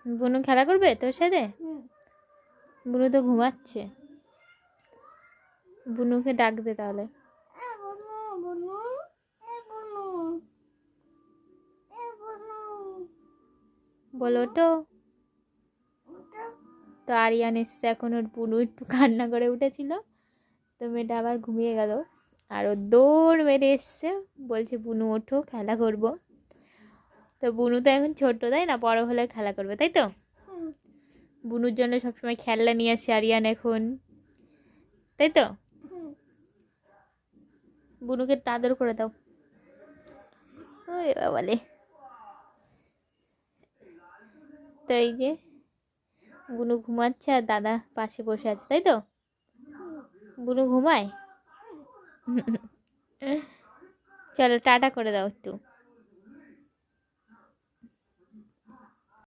বুনু খেলা করবে তোর সাথে? বুনু তো ঘুমাচ্ছে। বুনুকে ডাক দে তাহলে। বলো তো। তো আরিয়ান এসছে এখন, ওর বুনু একটু কান্না করে উঠেছিল, তো মেয়েটা আবার ঘুমিয়ে গেল। আর ও দৌড় মেরে এসছে, বলছে বুনু ওঠো খেলা করব। তো বুনু তো এখন ছোট, তাই না? বড় হলে খেলা করবে, তাই তো? বুনুর জন্য সবসময় খেলনা নিয়ে আসে আরিয়ান এখন, তাই তো? বুনুকে আদর করে দাও। ওই বাবালে। তো এই যে বুনু ঘুমাচ্ছে আর দাদা পাশে বসে আছে, তাই তো? বুনু ঘুমায়। চলো টাটা করে দাও একটু।